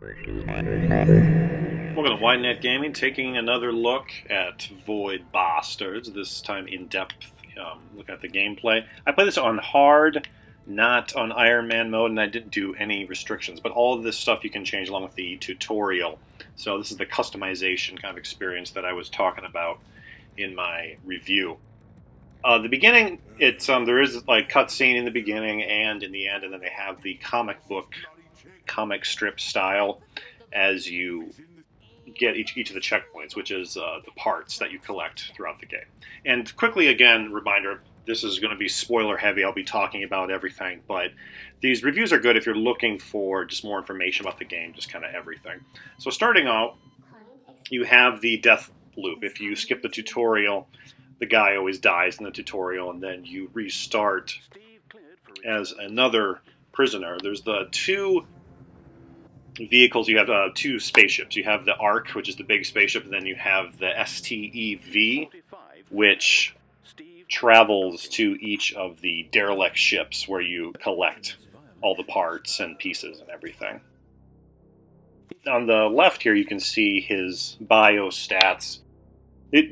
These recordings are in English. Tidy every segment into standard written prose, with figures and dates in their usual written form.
Welcome to WideNet Gaming, taking another look at Void Bastards, this time in depth, looking at the gameplay. I play this on hard, not on Iron Man mode, and I didn't do any restrictions, but all of this stuff you can change along with the tutorial. So this is the customization kind of experience that I was talking about in my review. The beginning, there is like cutscene in the beginning and in the end, and then they have the comic strip style as you get each of the checkpoints, which is the parts that you collect throughout the game. And quickly, again, reminder, this is going to be spoiler heavy. I'll be talking about everything, but these reviews are good if you're looking for just more information about the game, just kind of everything. So starting out, you have the death loop. If you skip the tutorial, the guy always dies in the tutorial, and then you restart as another prisoner. There's the two vehicles. You have two spaceships. You have the Ark, which is the big spaceship, and then you have the STEV, which travels to each of the derelict ships where you collect all the parts and pieces and everything. On the left here, you can see his bio stats.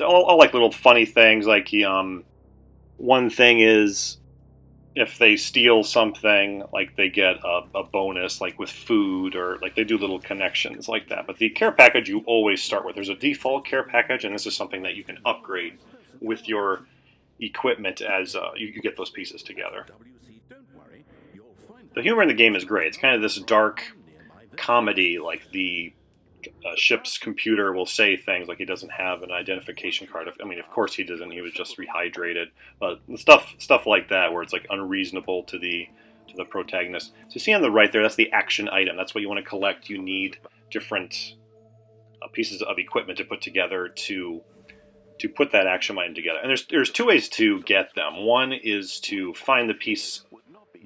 All like little funny things, like one thing is if they steal something, like they get a bonus, like with food, or like they do little connections like that. But the care package you always start with. There's a default care package, and this is something that you can upgrade with your equipment as you get those pieces together. The humor in the game is great. It's kind of this dark comedy, like the ship's computer will say things like he doesn't have an identification card. I mean, of course he doesn't. He was just rehydrated. But stuff like that, where it's like unreasonable to the protagonist. So you see on the right there, that's the action item. That's what you want to collect. You need different pieces of equipment to put together to put that action item together. And there's two ways to get them. One is to find the piece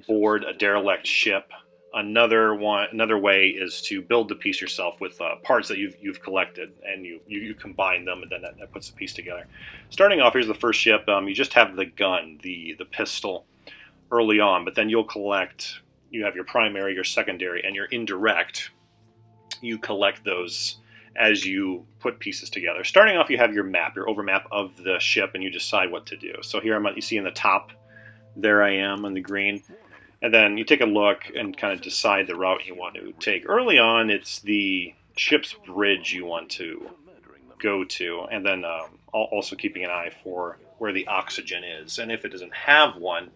board a derelict ship. Another way is to build the piece yourself with parts that you've collected, and you combine them, and then that puts the piece together. Starting off, here's the first ship. You just have the gun, the pistol, early on, but then you'll collect. You have your primary, your secondary, and your indirect. You collect those as you put pieces together. Starting off, you have your map, your overmap of the ship, and you decide what to do. So here you see in the top, there I am on the green. And then you take a look and kind of decide the route you want to take. Early on, it's the ship's bridge you want to go to, and then also keeping an eye for where the oxygen is. And if it doesn't have one,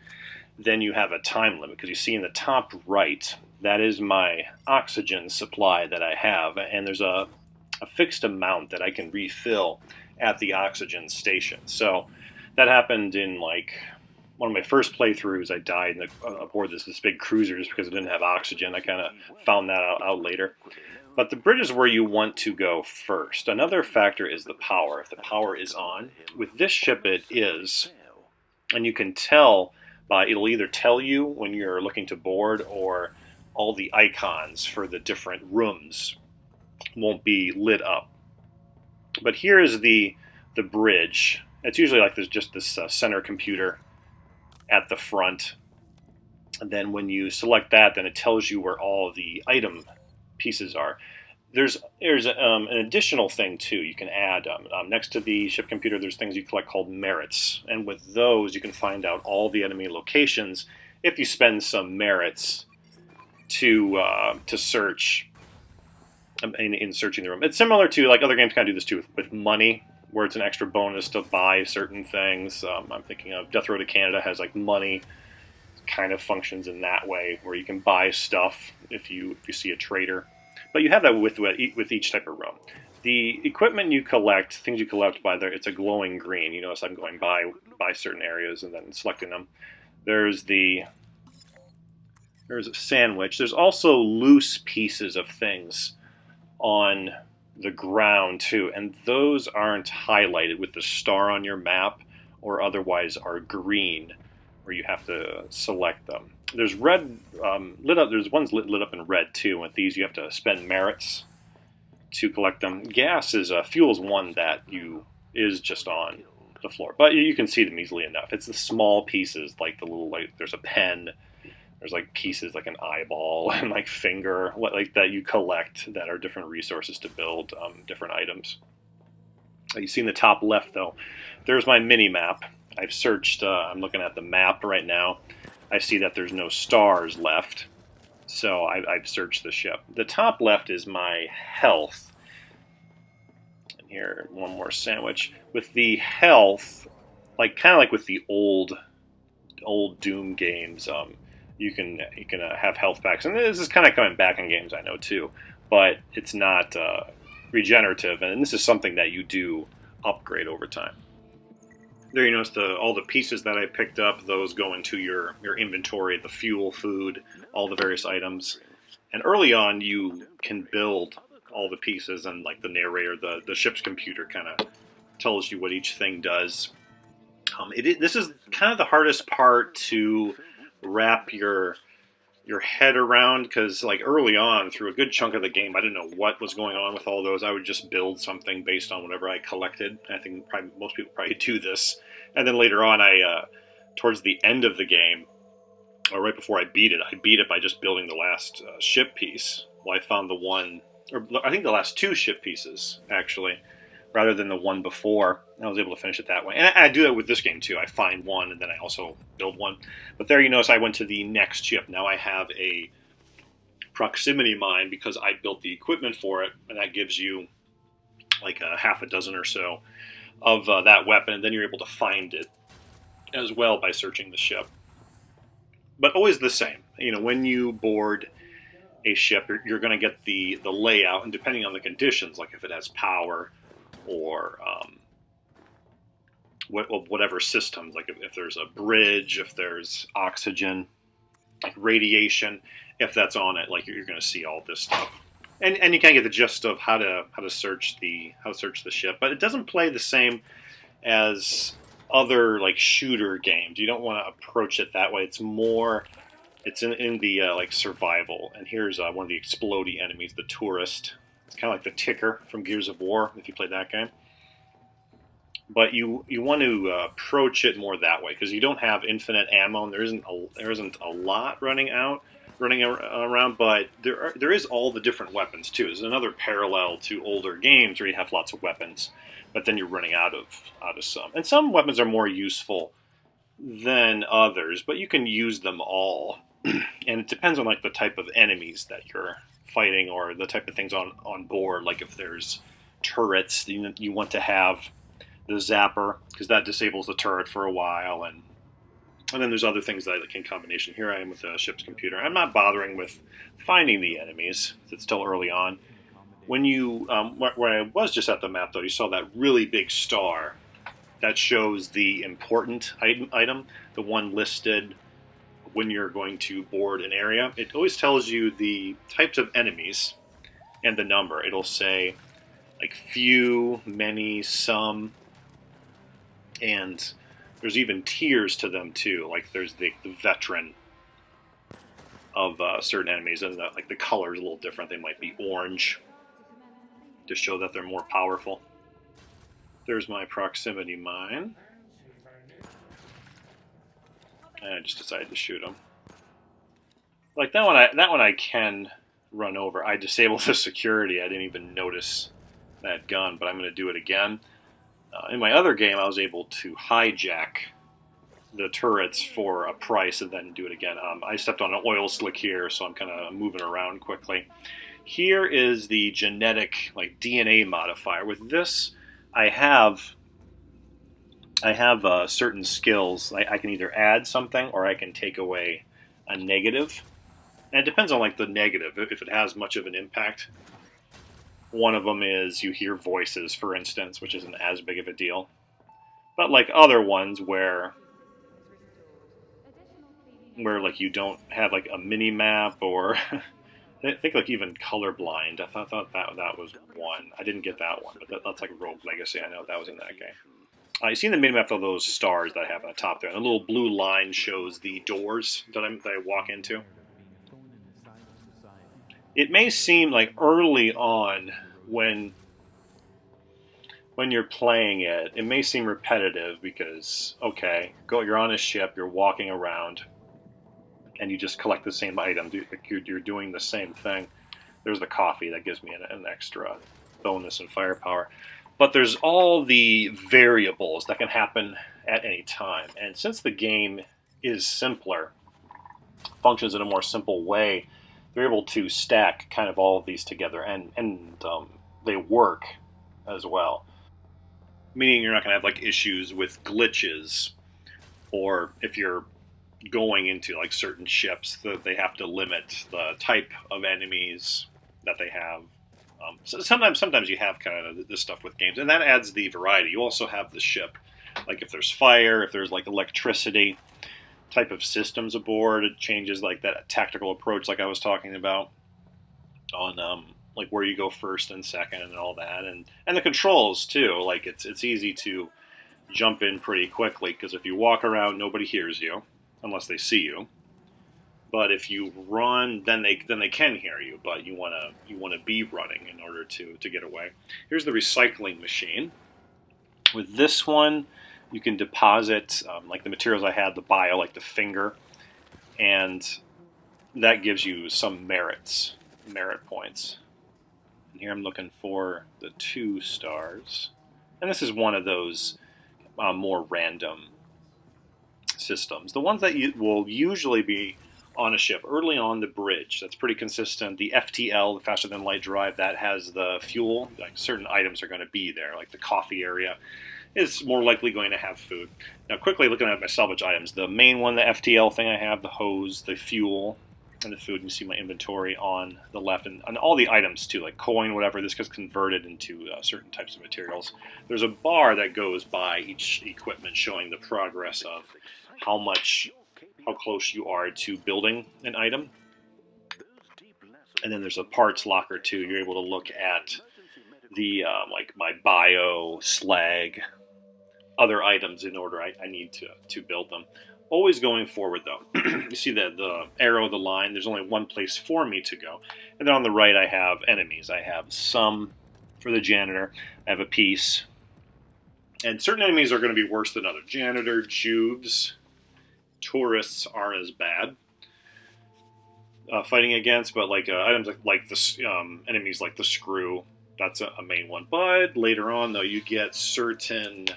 then you have a time limit, because you see in the top right, that is my oxygen supply that I have, and there's a fixed amount that I can refill at the oxygen station. So that happened in like one of my first playthroughs. I died aboard this big cruiser just because it didn't have oxygen. I kind of found that out later. But the bridge is where you want to go first. Another factor is the power. If the power is on, with this ship it is, and you can tell it'll either tell you when you're looking to board, or all the icons for the different rooms won't be lit up. But here is the bridge. It's usually like there's just this center computer at the front, and then when you select that, then it tells you where all the item pieces are. There's an additional thing too you can add next to the ship computer. There's things you collect called merits, and with those you can find out all the enemy locations if you spend some merits to search in searching the room. It's similar to, like, other games kind of do this too with money, where it's an extra bonus to buy certain things. I'm thinking of Death Row to Canada has like money, kind of functions in that way, where you can buy stuff if you see a trader. But you have that with each type of room. The equipment you collect, things you collect by there, it's a glowing green. You notice I'm going by certain areas and then selecting them. There's a sandwich. There's also loose pieces of things on the ground too, and those aren't highlighted with the star on your map, or otherwise are green, where you have to select them. There's red lit up. There's ones lit up in red too. With these, you have to spend merits to collect them. Gas is fuel's one that is just on the floor, but you can see them easily enough. It's the small pieces, like the little, like there's a pen, There's like pieces like an eyeball and like finger, like that you collect that are different resources to build different items. You see in the top left though, there's my mini map. I've searched. I'm looking at the map right now. I see that there's no stars left, so I've searched the ship. The top left is my health. And here, one more sandwich with the health, like kind of like with the old Doom games. You can have health packs, and this is kind of coming back in games I know too, but it's not regenerative, and this is something that you do upgrade over time. There you notice all the pieces that I picked up, those go into your inventory, the fuel, food, all the various items. And early on, you can build all the pieces, and like the narrator, the ship's computer kind of tells you what each thing does. This is kind of the hardest part to wrap your head around, because like early on, through a good chunk of the game, I didn't know what was going on with all those. I would just build something based on whatever I collected. I think most people probably do this. And then later on, towards the end of the game, or right before I beat it by just building the last ship piece. Well, I found the one, or I think the last two ship pieces, actually, rather than the one before. I was able to finish it that way. And I do that with this game, too. I find one, and then I also build one. But there you notice I went to the next ship. Now I have a proximity mine because I built the equipment for it, and that gives you like a half a dozen or so of that weapon, and then you're able to find it as well by searching the ship. But always the same. When you board a ship, you're going to get the layout, and depending on the conditions, like if it has power or whatever systems, like if there's a bridge, if there's oxygen, like radiation, if that's on it, like you're going to see all this stuff. And you kind of get the gist of how to search the ship, but it doesn't play the same as other like shooter games. You don't want to approach it that way. It's in the like survival. And here's one of the explodey enemies, the tourist. It's kind of like the ticker from Gears of War if you played that game. But you want to approach it more that way, because you don't have infinite ammo, and there isn't a lot running around, but there is all the different weapons too. There's another parallel to older games where you have lots of weapons, but then you're running out of some. And some weapons are more useful than others, but you can use them all. And it depends on like the type of enemies that you're fighting, or the type of things on board. Like if there's turrets, you want to have the zapper, because that disables the turret for a while, and then there's other things that can combination. Here I am with the ship's computer. I'm not bothering with finding the enemies. It's still early on. When you, where I was just at the map though, you saw that really big star that shows the important item, the one listed when you're going to board an area. It always tells you the types of enemies and the number. It'll say like few, many, some, and there's even tiers to them too. Like there's the veteran of certain enemies, and like the color is a little different. They might be orange to show that they're more powerful. There's my proximity mine. And I just decided to shoot him. Like that one I can run over. I disabled the security. I didn't even notice that gun, but I'm going to do it again. In my other game, I was able to hijack the turrets for a price and then do it again. I stepped on an oil slick here, so I'm kind of moving around quickly. Here is the genetic, like DNA modifier. With this, I have certain skills. I can either add something or I can take away a negative. And it depends on like the negative, if it has much of an impact. One of them is you hear voices, for instance, which isn't as big of a deal. But like other ones where like you don't have like a mini map, or I think like even colorblind. I thought that was one. I didn't get that one, but that's like Rogue Legacy. I know that was in that game. You see in the mini map of those stars that I have on the top there, and a little blue line shows the doors that I walk into. It may seem like early on when you're playing it, it may seem repetitive because, okay, you're on a ship, you're walking around, and you just collect the same item. You're doing the same thing. There's the coffee that gives me an extra bonus and firepower. But there's all the variables that can happen at any time. And since the game is simpler, functions in a more simple way, they're able to stack kind of all of these together, and they work as well. Meaning you're not going to have like issues with glitches, or if you're going into like certain ships, that they have to limit the type of enemies that they have. So sometimes you have kind of this stuff with games, and that adds the variety. You also have the ship, like if there's fire, if there's like electricity, type of systems aboard. It changes like that tactical approach, like I was talking about, on like where you go first and second and all that, and the controls too. Like it's easy to jump in pretty quickly because if you walk around, nobody hears you unless they see you. But if you run, then they can hear you. But you wanna be running in order to get away. Here's the recycling machine. With this one, you can deposit like the materials I had, the bio, like the finger, and that gives you some merit points. And here I'm looking for the 2 stars, and this is one of those more random systems. The ones that will usually be on a ship early on the bridge. That's pretty consistent. The FTL, the faster than light drive, that has the fuel. Like certain items are going to be there, like the coffee area is more likely going to have food. Now, quickly looking at my salvage items, the main one, the FTL thing I have, the hose, the fuel, and the food. You see my inventory on the left, and all the items too, like coin, whatever. This gets converted into certain types of materials. There's a bar that goes by each equipment showing the progress of how close you are to building an item. And then there's a parts locker too. You're able to look at the like my bio, slag, other items in order I need to build them. Always going forward though. You see the arrow, the line. There's only one place for me to go, and then on the right I have enemies. I have some for the janitor. I have a piece, and certain enemies are going to be worse than others. Janitor, Jubes, tourists aren't as bad fighting against, but like items like the enemies like the screw, that's a main one. But later on though, you get certain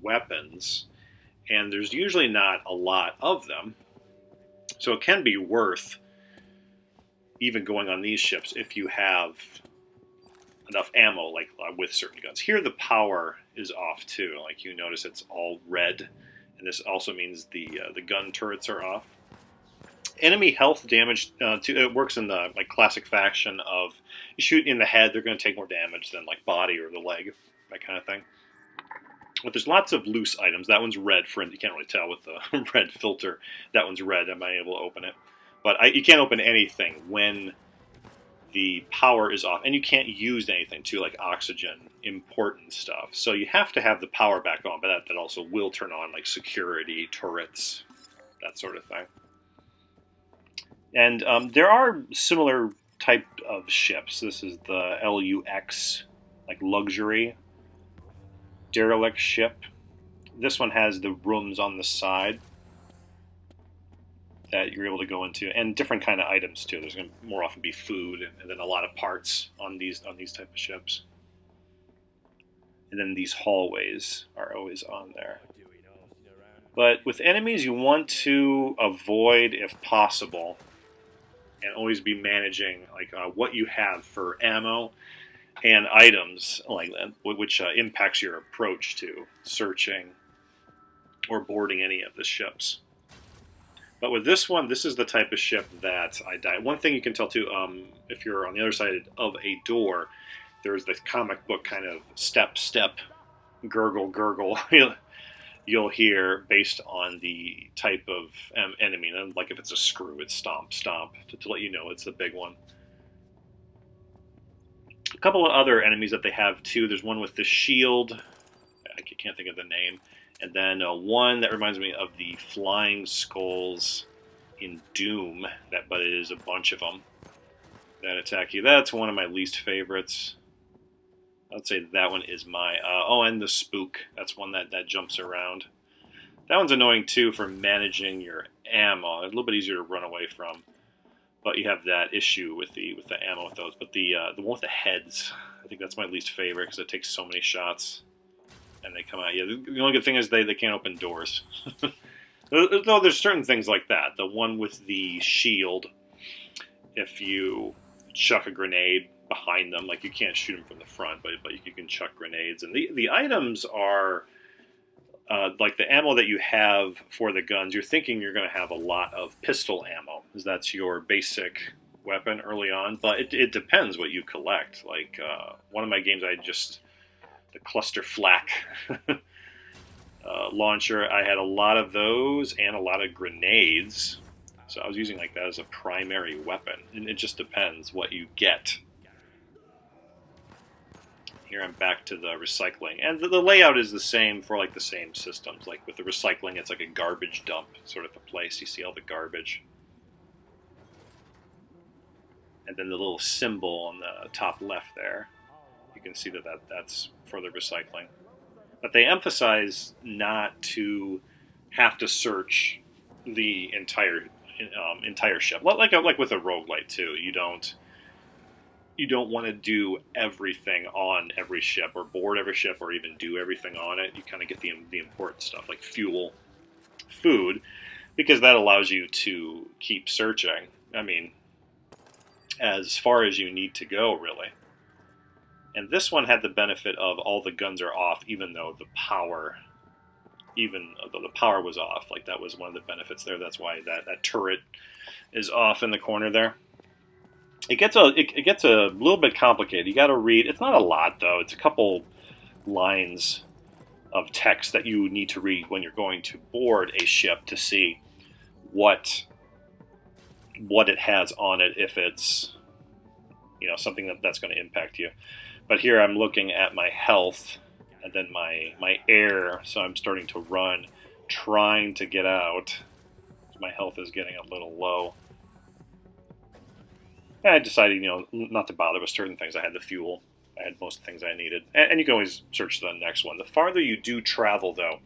weapons, and there's usually not a lot of them, so it can be worth even going on these ships if you have enough ammo, like with certain guns. Here the power is off too. Like you notice it's all red, and this also means the gun turrets are off. Enemy health damage it works in the like classic fashion of you shoot in the head, they're going to take more damage than like body or the leg, that kind of thing. But there's lots of loose items. That one's red, for you can't really tell with the red filter. That one's red. I'm not able to open it. But you can't open anything when the power is off, and you can't use anything too, like oxygen, important stuff. So you have to have the power back on, but that also will turn on like security, turrets, that sort of thing. And there are similar type of ships. This is the LUX, like luxury derelict ship. This one has the rooms on the side that you're able to go into, and different kind of items too. There's going to more often be food, and then a lot of parts on these type of ships. And then these hallways are always on there. But with enemies, you want to avoid, if possible, and always be managing like what you have for ammo and items like that, which impacts your approach to searching or boarding any of the ships. But with this one, this is the type of ship that I die. One thing you can tell too, if you're on the other side of a door, there's this comic book kind of step, gurgle, you'll hear based on the type of enemy. And like if it's a screw, it's stomp, to let you know it's a big one. A couple of other enemies that they have too. There's one with the shield. I can't think of the name. And then one that reminds me of the flying skulls in Doom. But it is a bunch of them that attack you. That's one of my least favorites. I'd say that one is my... and the spook. That's one that jumps around. That one's annoying too for managing your ammo. A little bit easier to run away from, but you have that issue with the ammo with those. But the one with the heads, I think that's my least favorite because it takes so many shots, and they come out. Yeah, the only good thing is they can't open doors. Though there's certain things like that. The one with the shield, if you chuck a grenade behind them, like you can't shoot them from the front, but you can chuck grenades. And the items are like the ammo that you have for the guns. You're thinking you're going to have a lot of pistol ammo, because that's your basic weapon early on. But it depends what you collect. Like one of my games, the cluster flak. Launcher, I had a lot of those and a lot of grenades, so I was using like that as a primary weapon, and it just depends what you get. Here I'm back to the recycling, and the layout is the same for like the same systems. Like with the recycling, it's like a garbage dump sort of a place. You see all the garbage, and then the little symbol on the top left there, you can see that's for the recycling. But they emphasize not to have to search the entire ship, like with a roguelite too. You don't want to do everything on every ship, or board every ship, or even do everything on it. You kind of get the important stuff like fuel, food, because that allows you to keep searching. I mean, as far as you need to go, really. And this one had the benefit of all the guns are off, even though the power was off. Like that was one of the benefits there. That's why that turret is off in the corner there. It gets a little bit complicated. You got to read. It's not a lot though. It's a couple lines of text that you need to read when you're going to board a ship to see what it has on it, if it's something that's going to impact you. But here I'm looking at my health and then my air, so I'm starting to run, trying to get out. My health is getting a little low. And I decided, not to bother with certain things. I had the fuel. I had most things I needed. And you can always search the next one. The farther you do travel, though,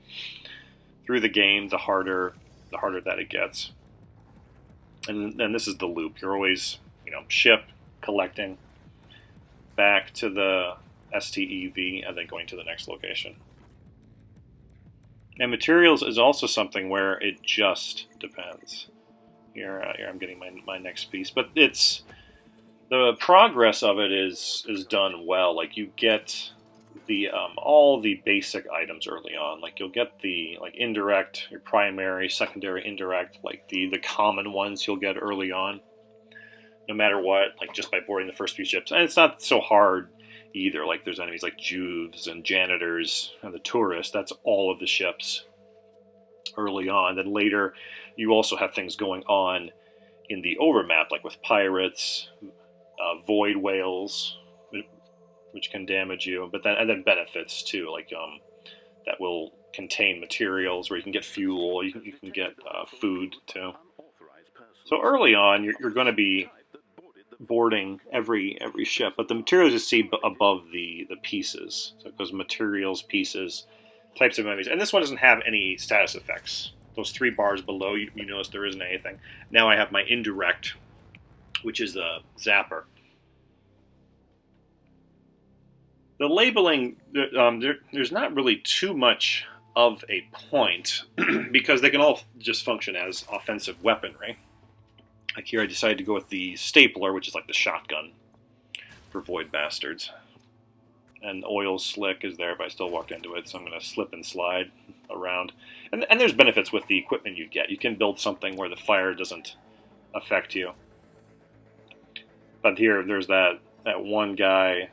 through the game, the harder that it gets. And then this is the loop. You're always, ship, collecting, back to the STEV, and then going to the next location. And materials is also something where it just depends. Here I'm getting my next piece, but the progress of it is done well. Like you get the all the basic items early on. Like you'll get the indirect, your primary, secondary, indirect, like the common ones you'll get early on, no matter what, like just by boarding the first few ships. And it's not so hard either. Like there's enemies like Juves and janitors and the tourists. That's all of the ships early on. Then later, you also have things going on in the overmap, like with pirates, void whales, which can damage you, and then benefits too, like that will contain materials where you can get fuel, you can get food too. So early on, you're going to be boarding every ship, but the materials you see above the pieces. So it goes materials, pieces, types of enemies, and this one doesn't have any status effects. Those 3 bars below, you notice there isn't anything. Now I have my indirect, which is a zapper. The labeling, there's not really too much of a point because they can all just function as offensive weaponry. Like here I decided to go with the stapler, which is like the shotgun for Void Bastards. And oil slick is there, but I still walked into it, so I'm going to slip and slide around. And there's benefits with the equipment you get. You can build something where the fire doesn't affect you. But here, there's that one guy,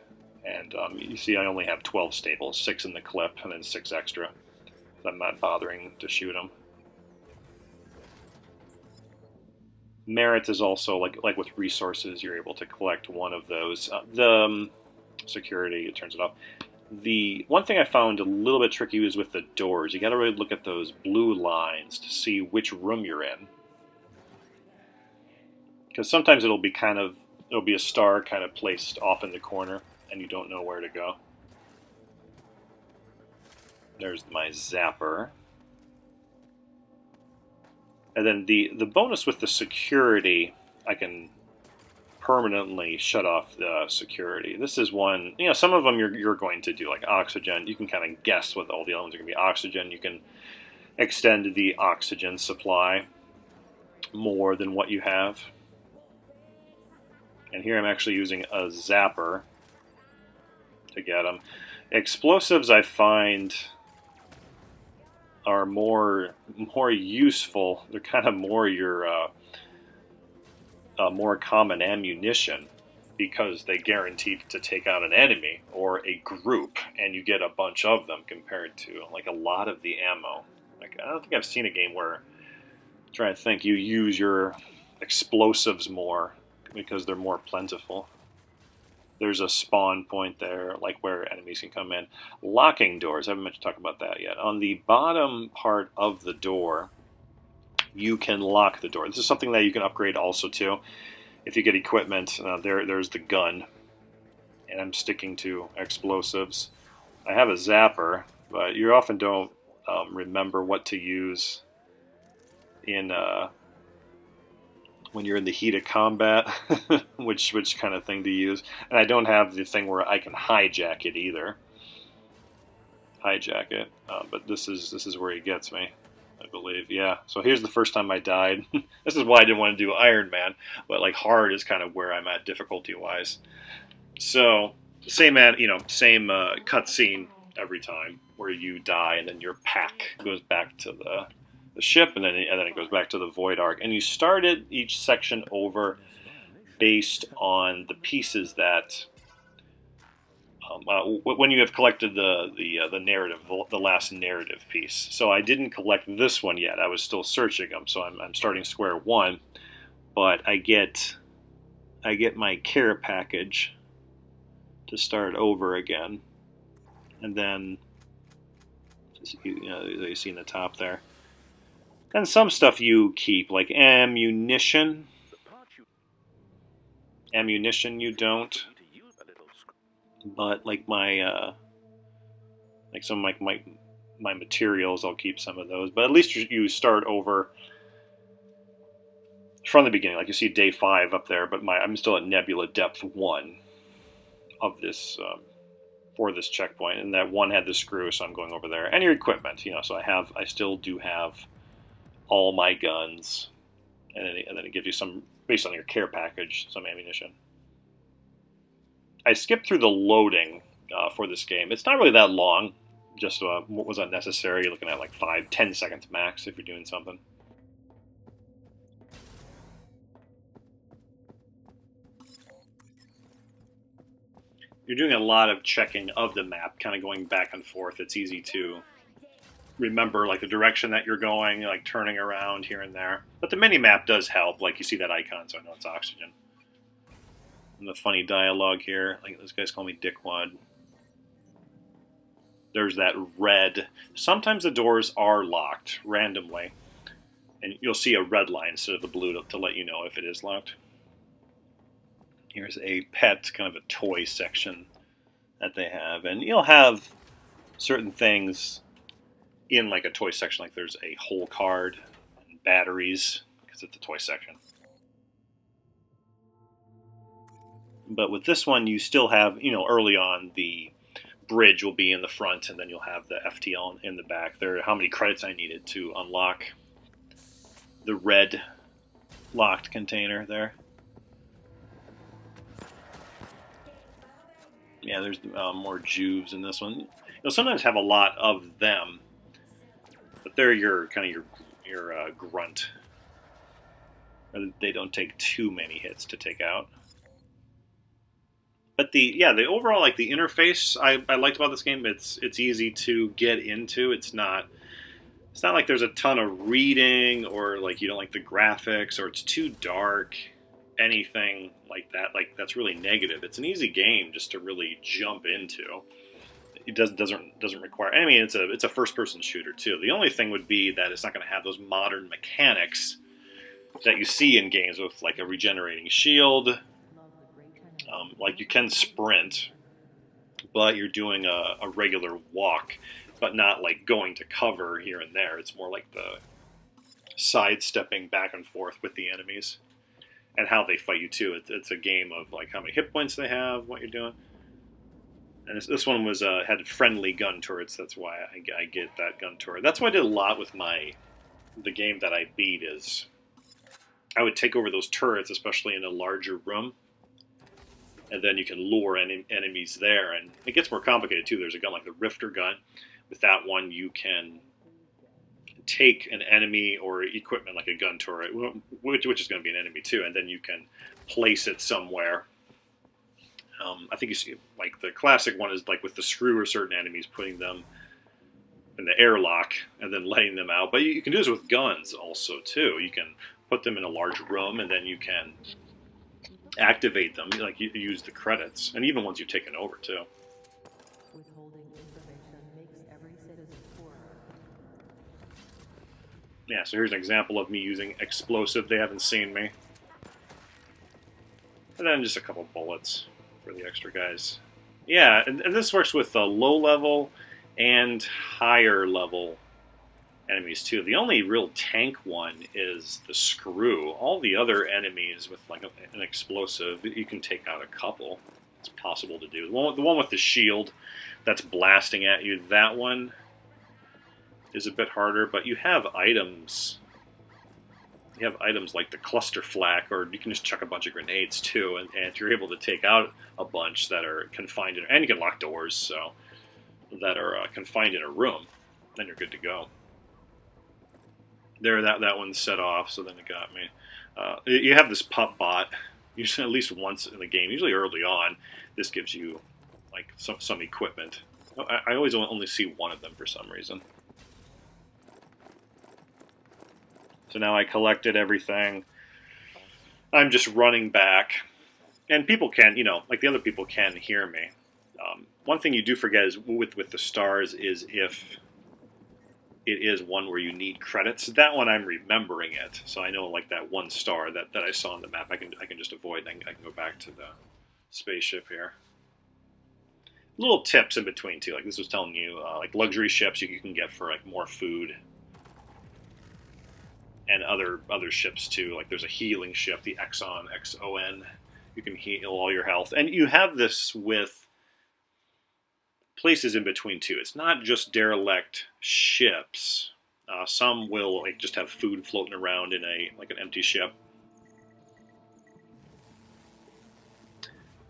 and you see I only have 12 staples, 6 in the clip, and then 6 extra. I'm not bothering to shoot him. Merit is also, like with resources, you're able to collect one of those. Security, it turns it off. The one thing I found a little bit tricky was with the doors. You got to really look at those blue lines to see which room you're in. Because sometimes it'll be a star kind of placed off in the corner, and you don't know where to go. There's my zapper. And then the bonus with the security, I can permanently shut off the security. This is one, some of them you're going to do, like oxygen. You can kind of guess what all the other ones are going to be. Oxygen, you can extend the oxygen supply more than what you have. And here I'm actually using a zapper to get them. Explosives, I find, are more useful. They're kind of more your more common ammunition, because they guarantee to take out an enemy or a group, and you get a bunch of them compared to like a lot of the ammo. Like, I don't think I've seen a game where, I'm trying to think, you use your explosives more because they're more plentiful. There's a spawn point there, like where enemies can come in. Locking doors, I haven't meant to talk about that yet. On the bottom part of the door, you can lock the door. This is something that you can upgrade also too. If you get equipment, there's the gun. And I'm sticking to explosives. I have a zapper, but you often don't remember what to use in when you're in the heat of combat, which kind of thing to use. And I don't have the thing where I can hijack it either. Hijack it, but this is where he gets me, I believe. Yeah. So here's the first time I died. This is why I didn't want to do Iron Man, but like hard is kind of where I'm at difficulty wise. So same cutscene every time where you die, and then your pack goes back to the ship, and then it goes back to the Void Ark, and you started each section over based on the pieces that when you have collected the narrative, the last narrative piece. So I didn't collect this one yet. I was still searching them, so I'm starting square one, but I get my care package to start over again, and then you see in the top there. And some stuff you keep, like ammunition. Ammunition you don't. But like my some of my materials, I'll keep some of those. But at least you start over from the beginning. Like you see day 5 up there, but I'm still at Nebula Depth 1 of this for this checkpoint, and that one had the screw, so I'm going over there. And your equipment, so I still do have all my guns, and then it gives you some, based on your care package, some ammunition. I skipped through the loading for this game. It's not really that long, just what was unnecessary. You're looking at like 5-10 seconds max if you're doing something. You're doing a lot of checking of the map, kind of going back and forth. It's easy to remember like the direction that you're going, like turning around here and there. But the mini map does help. Like you see that icon, so I know it's oxygen. And the funny dialogue here, like those guys call me Dickwad. There's that red. Sometimes the doors are locked randomly, and you'll see a red line instead of the blue to let you know if it is locked. Here's a pet, kind of a toy section that they have, and you'll have certain things in like a toy section, like there's a hole card and batteries, because it's a toy section. But with this one, you still have, early on, the bridge will be in the front, and then you'll have the FTL in the back. There are how many credits I needed to unlock the red locked container there. Yeah, there's more Juves in this one. You'll sometimes have a lot of them, but they're your grunt. They don't take too many hits to take out. But the overall, like the interface I liked about this game. It's easy to get into. It's not like there's a ton of reading, or like you don't like the graphics, or it's too dark, anything like that. Like that's really negative. It's an easy game just to really jump into. It doesn't require. I mean, it's a first person shooter too. The only thing would be that it's not going to have those modern mechanics that you see in games with like a regenerating shield. Like you can sprint, but you're doing a regular walk, but not like going to cover here and there. It's more like sidestepping back and forth with the enemies and how they fight you too. It's a game of like how many hit points they have, what you're doing. And this one was had friendly gun turrets. That's why I get that gun turret. That's what I did a lot with the game that I beat. Is I would take over those turrets, especially in a larger room, and then you can lure enemies there. And it gets more complicated too. There's a gun like the Rifter gun. With that one, you can take an enemy or equipment like a gun turret, which is going to be an enemy too, and then you can place it somewhere. I think you see, like the classic one is like with the screw or certain enemies, putting them in the airlock and then letting them out. But you can do this with guns also too. You can put them in a large room and then you can activate them. Like you use the credits, and even ones you've taken over too. Withholding information makes every citizen poorer. Yeah, so here's an example of me using explosive. They haven't seen me. And then just a couple bullets for the extra guys. Yeah, and this works with low level and higher level enemies too. The only real tank one is the screw. All the other enemies with like an explosive, you can take out a couple. It's possible to do. The one with the shield that's blasting at you, that one is a bit harder, but you have items. You have items like the cluster flak, or you can just chuck a bunch of grenades too, and you're able to take out a bunch that are confined in, and you can lock doors, so that are confined in a room. Then you're good to go. There, that one's set off, so then it got me. You have this pup bot, usually at least once in the game, usually early on. This gives you like some equipment. I always only see one of them for some reason. So now I collected everything. I'm just running back. And people can, like the other people can hear me. One thing you do forget is with the stars is if it is one where you need credits. That one I'm remembering it. So I know like that one star that I saw on the map, I can just avoid, and I can go back to the spaceship here. Little tips in between too. Like this was telling you, like luxury ships you can get for like more food. And other ships too, like there's a healing ship, the Exxon, XON. You can heal all your health, and you have this with places in between too. It's not just derelict ships. Some will like just have food floating around in an empty ship.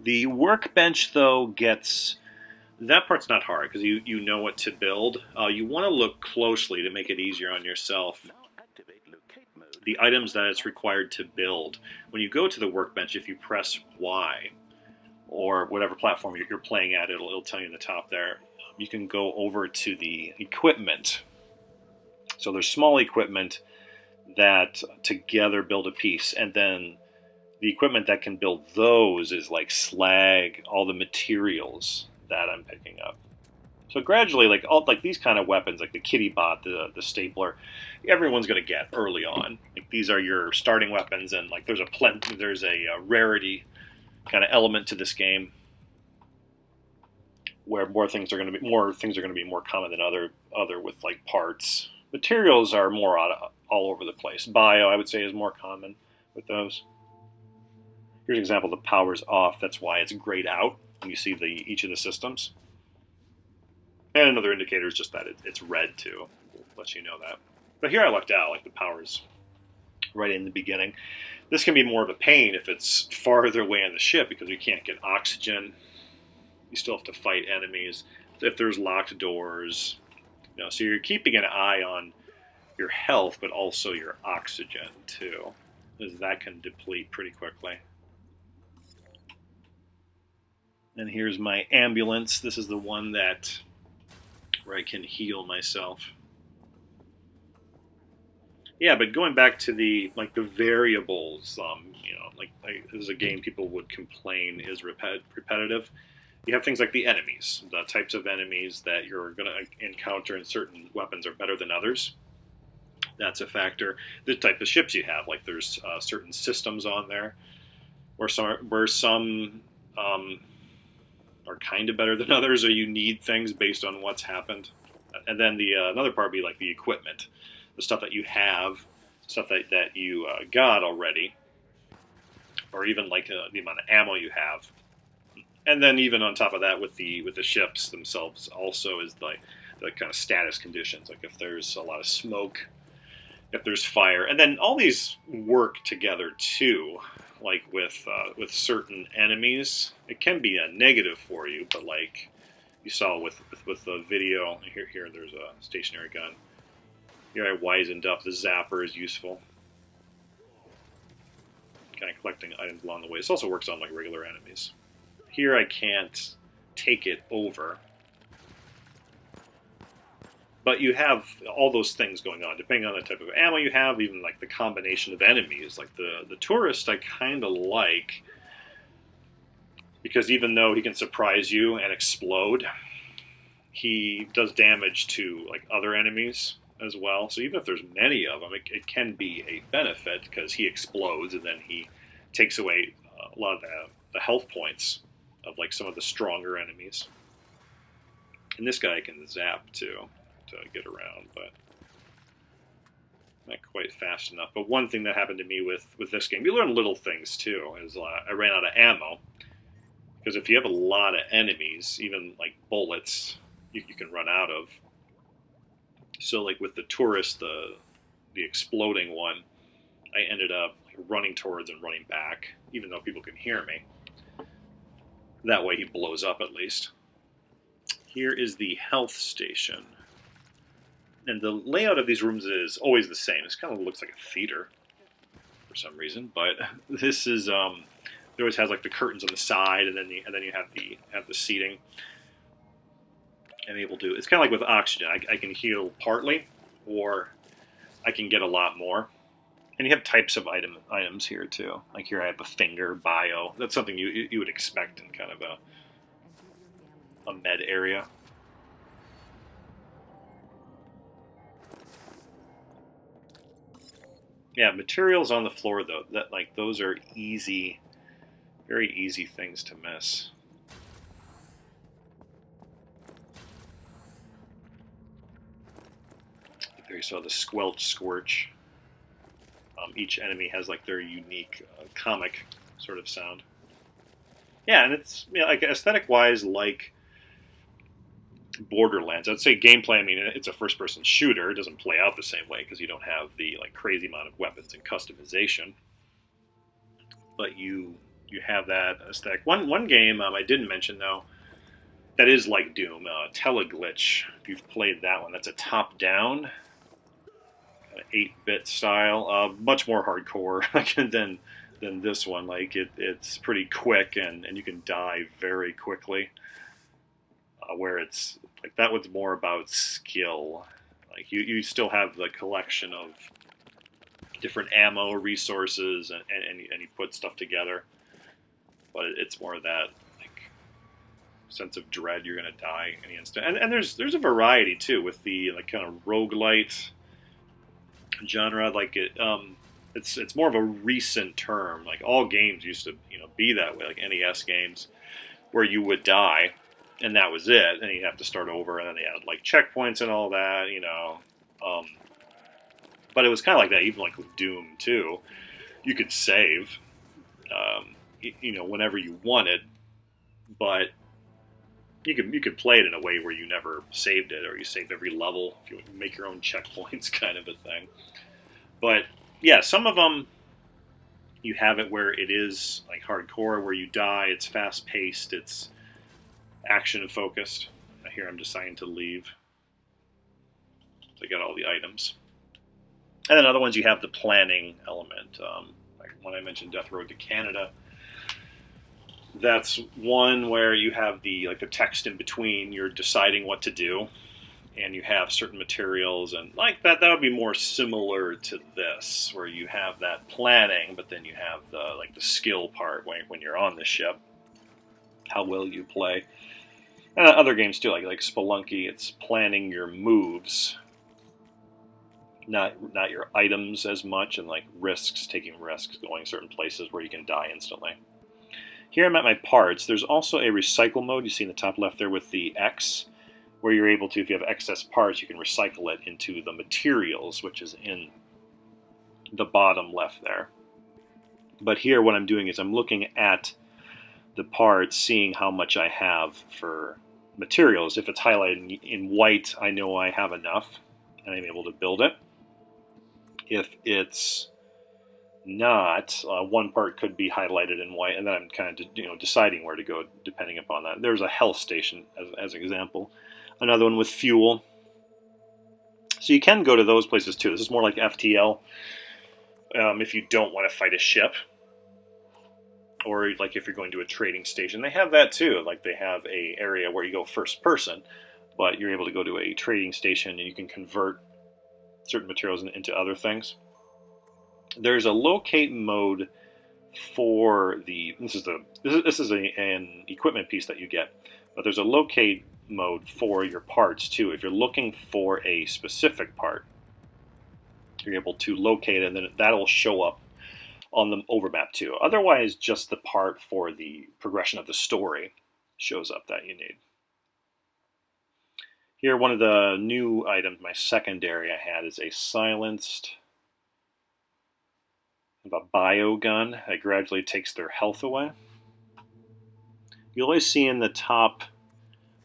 The workbench though that part's not hard because you know what to build. You want to look closely to make it easier on yourself. The items that it's required to build. When you go to the workbench, if you press Y, or whatever platform you're playing at, it'll tell you in the top there, you can go over to the equipment. So there's small equipment that together build a piece, and then the equipment that can build those is like slag, all the materials that I'm picking up. So gradually, like these kind of weapons, like the kitty bot, the stapler, everyone's going to get early on. Like these are your starting weapons, and like there's a rarity kind of element to this game, where more things are going to be more common than other with like parts. Materials are more all over the place. Bio, I would say, is more common with those. Here's an example: the power's off. That's why it's grayed out. You see each of the systems. And another indicator is just that it's red too. Lets you know that. But here I lucked out, like the power's right in the beginning. This can be more of a pain if it's farther away on the ship because you can't get oxygen. You still have to fight enemies. If there's locked doors, so you're keeping an eye on your health, but also your oxygen too, because that can deplete pretty quickly. And here's my ambulance. This is the one where I can heal myself. Yeah, but going back to the variables, this is a game people would complain is repetitive. You have things like the enemies. The types of enemies that you're going to encounter in certain weapons are better than others. That's a factor. The type of ships you have, like there's certain systems on there where some are kind of better than others, or you need things based on what's happened. And then the another part would be like the equipment, the stuff that you have stuff that you got already, or even like the amount of ammo you have. And then even on top of that, with the ships themselves, also is the kind of status conditions. Like if there's a lot of smoke, if there's fire, and then all these work together too. Like with certain enemies, it can be a negative for you, but like you saw with the video here, there's a stationary gun. Here I wizened up. The zapper is useful. Kind of collecting items along the way. This also works on like regular enemies. Here I can't take it over. But you have all those things going on, depending on the type of ammo you have, even like the combination of enemies. Like the tourist I kind of like, because even though he can surprise you and explode, he does damage to like other enemies as well. So even if there's many of them, it can be a benefit, because he explodes and then he takes away a lot of the health points of like some of the stronger enemies. And this guy can zap too to get around, but not quite fast enough. But one thing that happened to me with this game, you learn little things too, is I ran out of ammo. Because if you have a lot of enemies, even like bullets, you can run out of. So like with the tourist, the exploding one, I ended up running towards and running back, even though people can hear me. That way he blows up at least. Here is the health station. And the layout of these rooms is always the same. This kind of looks like a theater for some reason, but this is it always has like the curtains on the side, and then you have the seating. I'm able to. It's kind of like with oxygen. I can heal partly, or I can get a lot more. And you have types of items here too. Like here I have a finger bio. That's something you would expect in kind of a med area. Yeah, materials on the floor though. That like those are easy, very easy things to miss. There you saw the squelch squirch. Each enemy has like their unique comic sort of sound. Yeah, and it's like aesthetic wise, like Borderlands. I'd say gameplay. I mean, it's a first-person shooter. It doesn't play out the same way because you don't have the like crazy amount of weapons and customization. But you have that aesthetic. One game I didn't mention though, that is like Doom, Teleglitch. If you've played that one, that's a top-down, 8-bit style, much more hardcore than this one. Like it's pretty quick, and you can die very quickly. Where it's like that one's more about skill. Like you still have the collection of different ammo resources, and you put stuff together, but it's more of that like sense of dread. You're gonna die any instant, and there's a variety too with the like kind of roguelite genre. Like it's more of a recent term. Like all games used to be that way, like NES games, where you would die and that was it, and you have to start over, and then they had like checkpoints and all that, but it was kind of like that even like with Doom too. You could save whenever you wanted, but you could play it in a way where you never saved it, or you saved every level if you make your own checkpoints, kind of a thing. But yeah, some of them you have it where it is like hardcore, where you die. It's fast paced. It's action focused. Here I'm deciding to leave. So I got all the items. And then other ones you have the planning element. Like when I mentioned Death Road to Canada, that's one where you have the text in between. You're deciding what to do, and you have certain materials, and like that would be more similar to this, where you have that planning, but then you have the skill part when you're on the ship. How well you play. And other games too, like Spelunky, it's planning your moves, not your items as much, and like taking risks, going certain places where you can die instantly. Here I'm at my parts. There's also a recycle mode. You see in the top left there with the X, where you're able to, if you have excess parts, you can recycle it into the materials, which is in the bottom left there. But here what I'm doing is I'm looking at the parts, seeing how much I have for materials. If it's highlighted in white, I know I have enough, and I'm able to build it. If it's not, one part could be highlighted in white, and then I'm kind of deciding where to go depending upon that. There's a health station as an example. Another one with fuel. So you can go to those places too. This is more like FTL. If you don't want to fight a ship, or like if you're going to a trading station, they have that too. Like they have a area where you go first person, but you're able to go to a trading station and you can convert certain materials into other things. There's a locate mode for the. This is an equipment piece that you get, but there's a locate mode for your parts too. If you're looking for a specific part, you're able to locate it, and then that'll show up on the overmap too. Otherwise, just the part for the progression of the story shows up that you need. Here, one of the new items, my secondary I had, is a silenced bio gun that gradually takes their health away. You always see in the top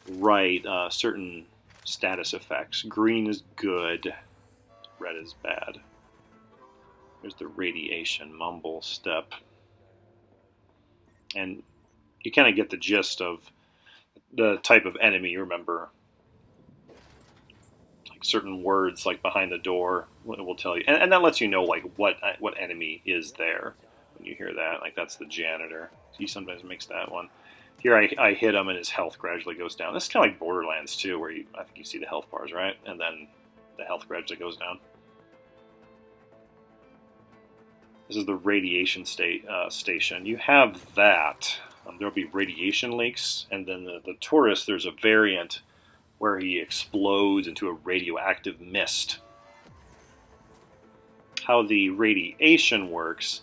right certain status effects. Green is good, red is bad. There's the radiation, mumble, step. And you kind of get the gist of the type of enemy. You remember like certain words like behind the door will tell you. And that lets you know like what enemy is there when you hear that. Like that's the janitor. He sometimes makes that one. Here I hit him and his health gradually goes down. This is kind of like Borderlands too, where I think you see the health bars, right? And then the health gradually goes down. This is the radiation station. You have that. There'll be radiation leaks, and then the tourist, there's a variant where he explodes into a radioactive mist. How the radiation works,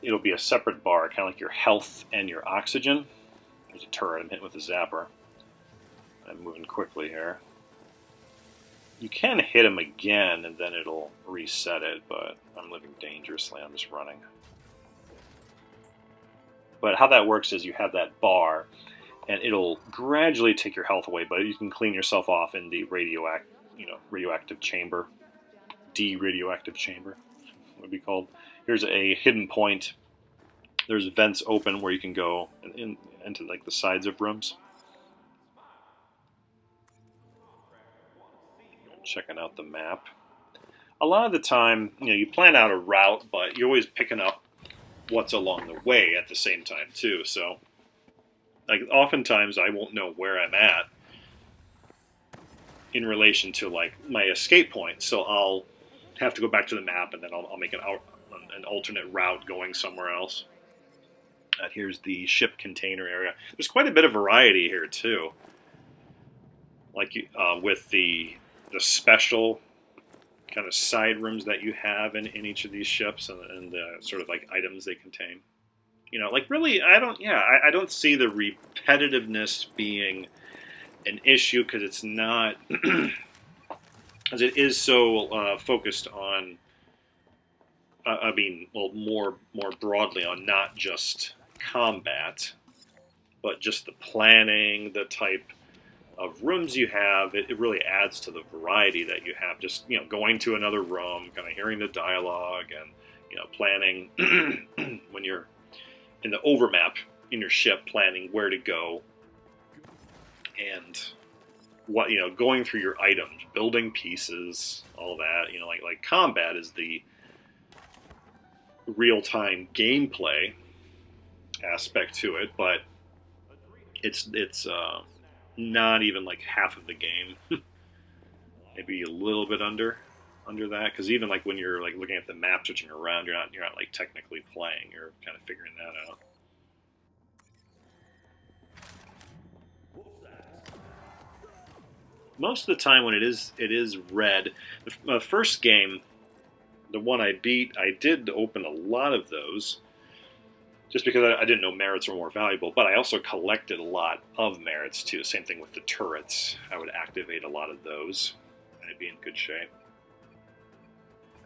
it'll be a separate bar, kind of like your health and your oxygen. There's a turret I'm hitting with a zapper. I'm moving quickly here. You can hit him again and then it'll reset it, but I'm living dangerously. I'm just running. But how that works is you have that bar, and it'll gradually take your health away, but you can clean yourself off in the radioactive chamber. De-radioactive chamber, would be called. Here's a hidden point. There's vents open where you can go into like the sides of rooms. Checking out the map. A lot of the time, you plan out a route, but you're always picking up what's along the way at the same time too. So, like, oftentimes I won't know where I'm at in relation to like my escape point. So I'll have to go back to the map, and then I'll make an alternate route going somewhere else. Here's the ship container area. There's quite a bit of variety here too. Like with the special kind of side rooms that you have in each of these ships, and the sort of like items they contain. Like really, I don't see the repetitiveness being an issue, because it's not, as it is so focused on. More broadly on not just combat, but just the planning, the type of rooms you have. It really adds to the variety that you have. Just going to another room, kind of hearing the dialogue, and planning when you're in the overmap in your ship, planning where to go, and what going through your items, building pieces, all that. Like combat is the real-time gameplay aspect to it, but it's not even like half of the game. Maybe a little bit under that, because even like when you're like looking at the map, switching around, you're not like technically playing. You're kind of figuring that out. Most of the time when it is red. The first game, the one I beat, I did open a lot of those, just because I didn't know merits were more valuable, but I also collected a lot of merits too. Same thing with the turrets. I would activate a lot of those, and I'd be in good shape.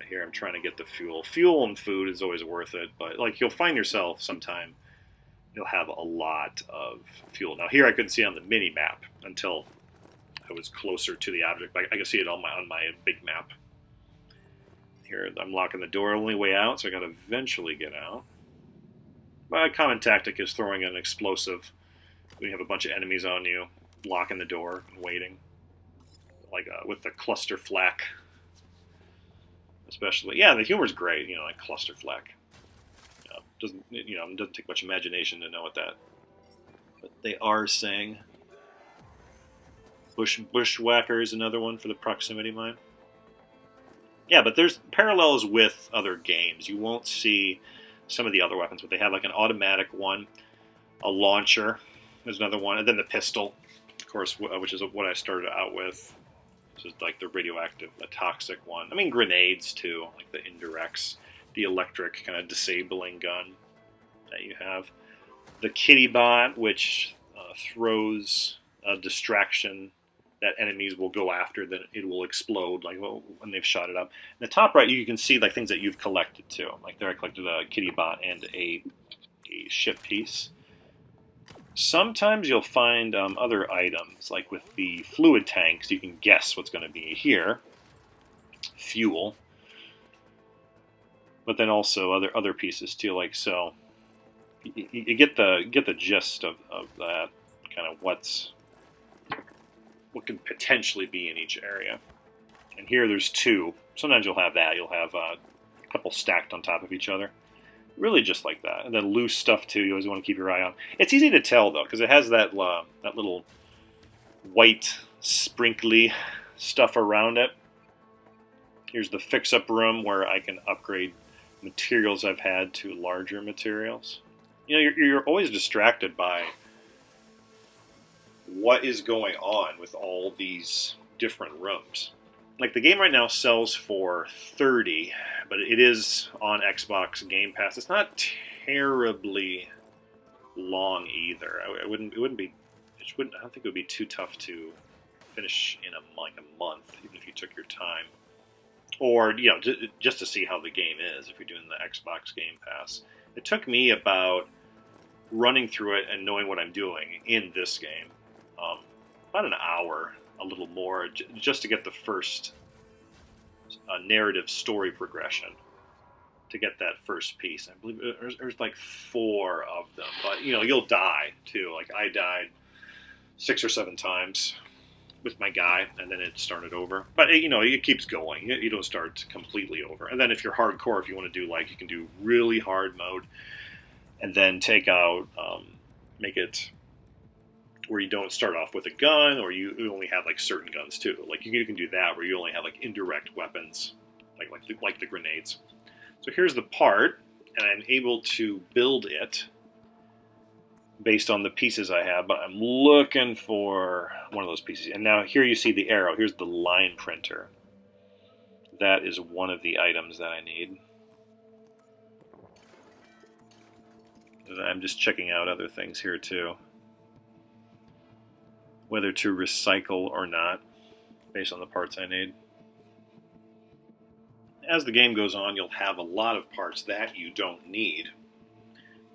Here I'm trying to get the fuel. Fuel and food is always worth it, but like you'll find yourself sometime you'll have a lot of fuel. Now here I couldn't see on the mini map until I was closer to the object. I can see it on my big map. Here I'm locking the door, only way out, so I got to eventually get out. My common tactic is throwing an explosive when you have a bunch of enemies on you, locking the door and waiting, like with the cluster flak. Especially, yeah, the humor's great. Like cluster flak. Doesn't take much imagination to know what that. But they are saying. Bushwhacker is another one for the proximity mine. Yeah, but there's parallels with other games. You won't see some of the other weapons, but they have like an automatic one, a launcher. There's another one, and then the pistol, of course, which is what I started out with. Which is like the radioactive, the toxic one. I mean, grenades too, like the indirects, the electric kind of disabling gun that you have. The kitty bot, which throws a distraction that enemies will go after, then it will explode like when they've shot it up. In the top right, you can see like things that you've collected too. Like there, I collected a kitty bot and a ship piece. Sometimes you'll find other items, like with the fluid tanks, you can guess what's going to be here. Fuel. But then also other pieces too, like so. You get the gist of that, kind of what could potentially be in each area. And here there's two. Sometimes you'll have that. You'll have a couple stacked on top of each other. Really just like that. And then loose stuff too, you always want to keep your eye on. It's easy to tell though, because it has that little white sprinkly stuff around it. Here's the fix-up room where I can upgrade materials I've had to larger materials. You're always distracted by what is going on with all these different rooms. Like the game right now sells for $30, but it is on Xbox Game Pass. It's not terribly long either. I don't think it would be too tough to finish in a month, even if you took your time. Or just to see how the game is if you're doing the Xbox Game Pass. It took me about running through it and knowing what I'm doing in this game, about an hour. A little more, just to get the first narrative story progression, to get that first piece. I believe there's like 4 of them, but you'll die too. Like I died 6 or 7 times with my guy, and then it started over. But it keeps going. You don't start completely over. And then if you're hardcore, if you want to do you can do really hard mode, and then take out, make it where you don't start off with a gun, or you only have certain guns too. Like you can do that where you only have indirect weapons, like the grenades. So here's the part, and I'm able to build it based on the pieces I have, but I'm looking for one of those pieces. And now here you see the arrow. Here's the line printer. That is one of the items that I need. And I'm just checking out other things here too, whether to recycle or not, based on the parts I need. As the game goes on, you'll have a lot of parts that you don't need,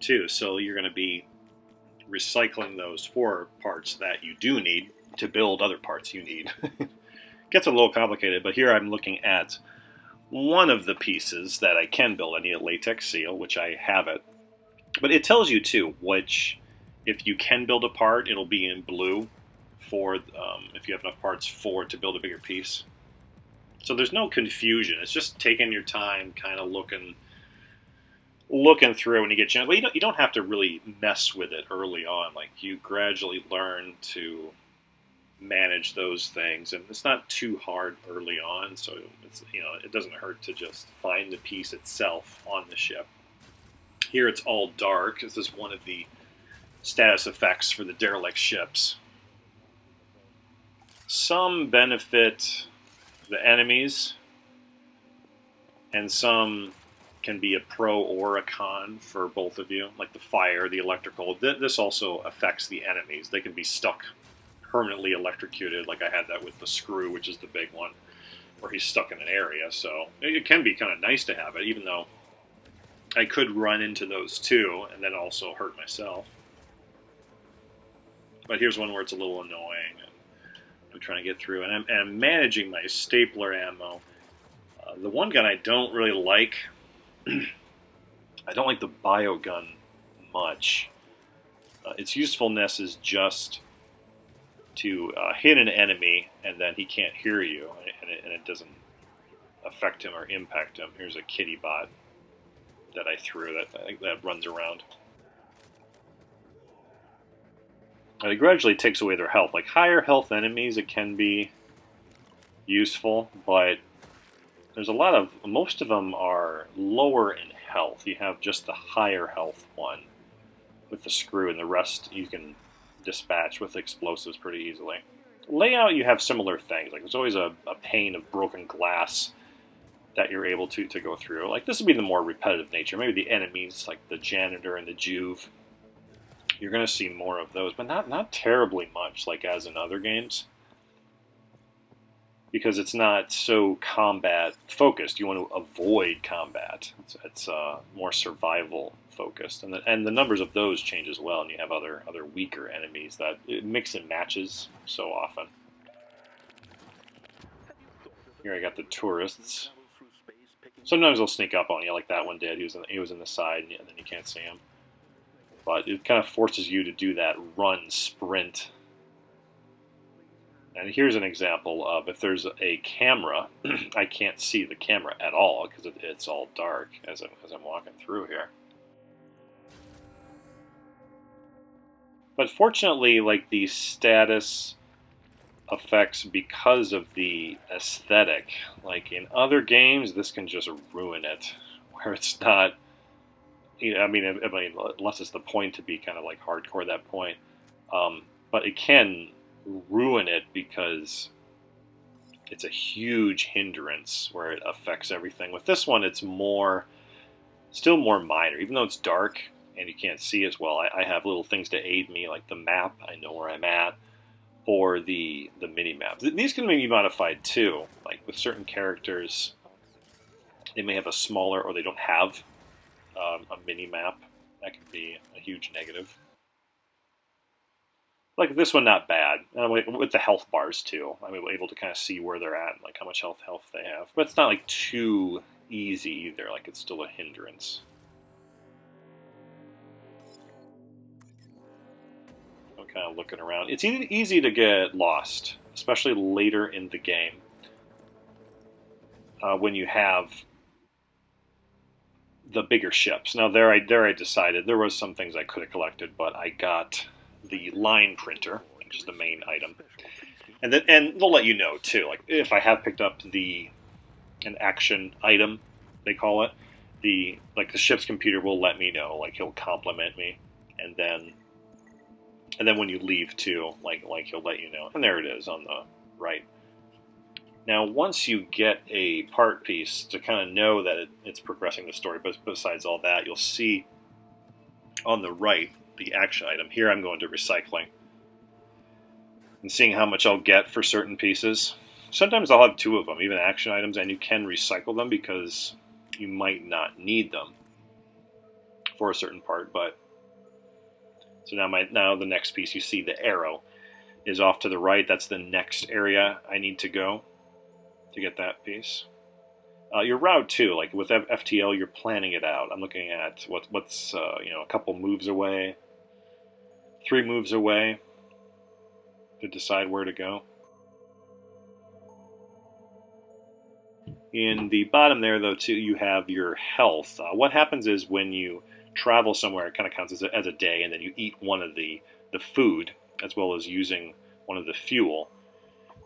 too. So you're going to be recycling those for parts that you do need to build other parts you need. Gets a little complicated, but here I'm looking at one of the pieces that I can build. I need a latex seal, which I have it. But it tells you, too, which, if you can build a part, it'll be in blue. For if you have enough parts to build a bigger piece. So there's no confusion. It's just taking your time, kind of looking through when you get a chance. Well, you don't have to really mess with it early on. Like you gradually learn to manage those things, and it's not too hard early on. So it's it doesn't hurt to just find the piece itself on the ship. Here it's all dark. This is one of the status effects for the derelict ships. Some benefit the enemies, and some can be a pro or a con for both of you, like the fire, the electrical. This also affects the enemies. They can be stuck, permanently electrocuted, like I had that with the screw, which is the big one. or he's stuck in an area. So it can be kind of nice to have it, even though I could run into those too and then also hurt myself. But here's one where it's a little annoying. And I'm trying to get through, and I'm managing my stapler ammo. The one gun I don't really like, I don't like the biogun much. Its usefulness is just to hit an enemy, and then he can't hear you, and it doesn't affect him or impact him. Here's a kitty bot that I threw that runs around. And it gradually takes away their health. Like higher health enemies, it can be useful, but there's a lot of, most of them are lower in health. You have just the higher health one with the screw, and the rest you can dispatch with explosives pretty easily. Layout, you have similar things. Like there's always a pane of broken glass that you're able to go through. Like this would be the more repetitive nature. Maybe the enemies, like the janitor and the Juve, you're going to see more of those, but not terribly much like as in other games. Because it's not so combat focused. You want to avoid combat. It's more survival focused, and the numbers of those change as well. And you have other weaker enemies that mix and matches so often. Here I got the tourists. Sometimes they'll sneak up on you, like that one did. He was in the side, and then you can't see him. But it kind of forces you to do that run sprint. And here's an example of if there's a camera, I can't see the camera at all because it's all dark as I'm walking through here. But fortunately, like the status effects, because of the aesthetic, like in other games, this can just ruin it. Where it's not, I mean, unless it's the point to be kind of like hardcore at that point. But it can ruin it because it's a huge hindrance where it affects everything. With this one, it's still more minor. Even though it's dark and you can't see as well, I have little things to aid me, like the map, I know where I'm at, or the mini-map. These can be modified too. Like with certain characters, they may have a smaller, or they don't have a mini-map. That can be a huge negative. Like this one, not bad. With the health bars too, I'm able to kind of see where they're at, like how much health they have. But it's not like too easy either. Like it's still a hindrance. I'm kind of looking around. It's easy to get lost, especially later in the game when you have the bigger ships. Now there I decided there was some things I could have collected, but I got the line printer, which is the main item, and they'll let you know too. Like if I have picked up an action item, they call it, the ship's computer will let me know. Like he'll compliment me, and then when you leave too, like he'll let you know. And there it is on the right. Now once you get a part piece to kind of know that it's progressing the story, but besides all that, you'll see on the right the action item. Here I'm going to recycling and seeing how much I'll get for certain pieces. Sometimes I'll have two of them, even action items, and you can recycle them because you might not need them for a certain part. But so now the next piece, you see the arrow is off to the right. That's the next area I need to go to get that piece. Your route too, like with FTL, you're planning it out. I'm looking at what's a couple moves away, 3 moves away to decide where to go. In the bottom there, though, too, you have your health. What happens is when you travel somewhere, it kind of counts as a day, and then you eat one of the food as well as using one of the fuel.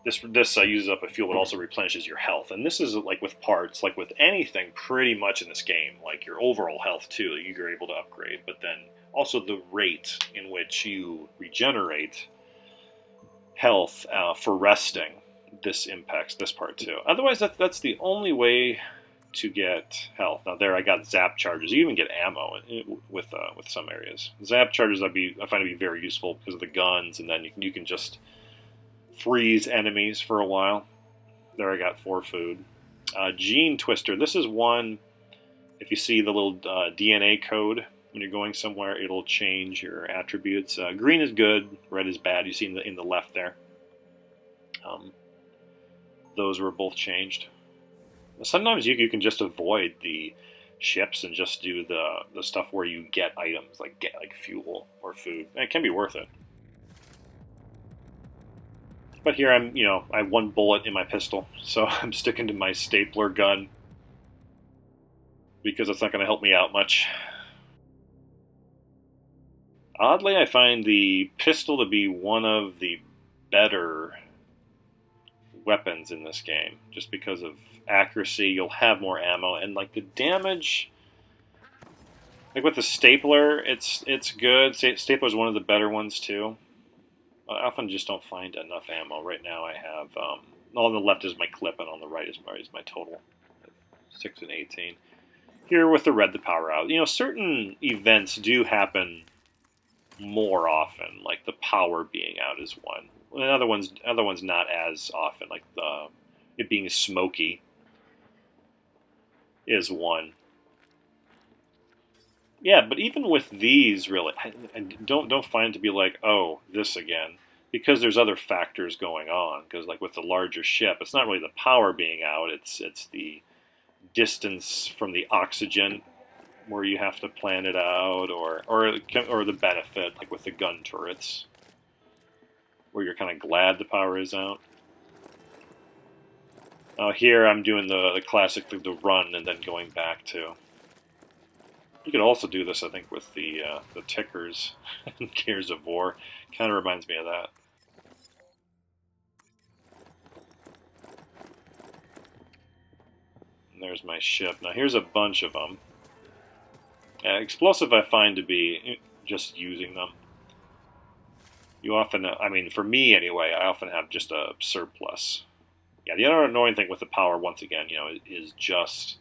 This uses up a fuel, but also replenishes your health. And this is like with parts, like with anything pretty much in this game, like your overall health too, you're able to upgrade, but then also the rate in which you regenerate health for resting. This impacts this part too. Otherwise, that's the only way to get health. Now there, I got zap charges. You even get ammo with some areas. Zap charges I find to be very useful because of the guns, and then you can just freeze enemies for a while. There I got 4 food. Gene Twister. This is one, if you see the little DNA code when you're going somewhere, it'll change your attributes. Green is good, red is bad. You see in the left there. Those were both changed. Sometimes you can just avoid the ships and just do the stuff where you get items, like get like fuel or food. And it can be worth it. But here I have 1 bullet in my pistol, so I'm sticking to my stapler gun because it's not going to help me out much. Oddly, I find the pistol to be one of the better weapons in this game, just because of accuracy. You'll have more ammo, and like the damage, like with the stapler, it's good. Stapler is one of the better ones too. I often just don't find enough ammo. Right now I have, on the left is my clip, and on the right is my total, 6 and 18. Here with the red, the power out. Certain events do happen more often, like the power being out is one. And other ones not as often, like it being smoky is one. Yeah, but even with these, really, I don't find it to be like, oh, this again, because there's other factors going on. Because like with the larger ship, it's not really the power being out; it's the distance from the oxygen, where you have to plan it out, or the benefit, like with the gun turrets, where you're kind of glad the power is out. Here I'm doing the classic, the run and then going back to. You could also do this, I think, with the tickers in Gears of War. Kind of reminds me of that. And there's my ship. Now here's a bunch of them. Explosive I find to be just using them. You often, for me anyway, I often have just a surplus. Yeah, the other annoying thing with the power, once again, is just,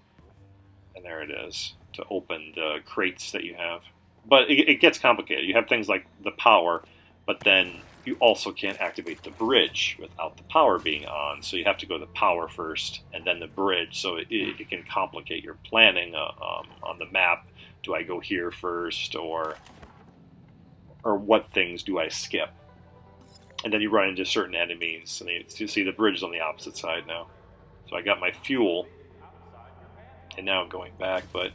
and there it is, to open the crates that you have. But it gets complicated. You have things like the power, but then you also can't activate the bridge without the power being on. So you have to go to the power first and then the bridge. So it can complicate your planning on the map. Do I go here first, or what things do I skip? And then you run into certain enemies, and you see the bridge is on the opposite side now. So I got my fuel, and now I'm going back. But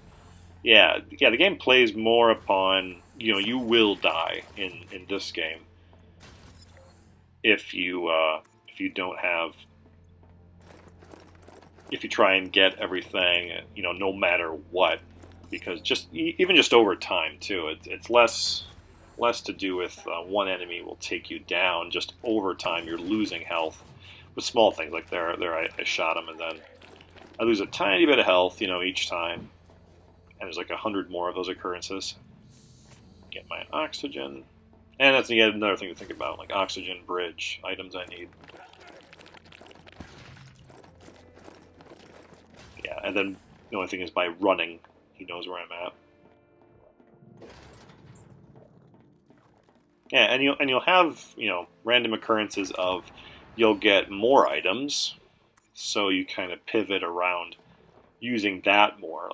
yeah, the game plays more upon, you will die in this game if you don't have, if you try and get everything, no matter what, because even just over time too, it's less to do with one enemy will take you down. Just over time, you're losing health with small things like there I shot him, and then I lose a tiny bit of health, each time. And there's like 100 more of those occurrences. Get my oxygen. And that's yet another thing to think about, like oxygen, bridge, items I need. Yeah, and then the only thing is by running, he knows where I'm at. Yeah, and you'll have, random occurrences of you'll get more items, so you kind of pivot around using that more.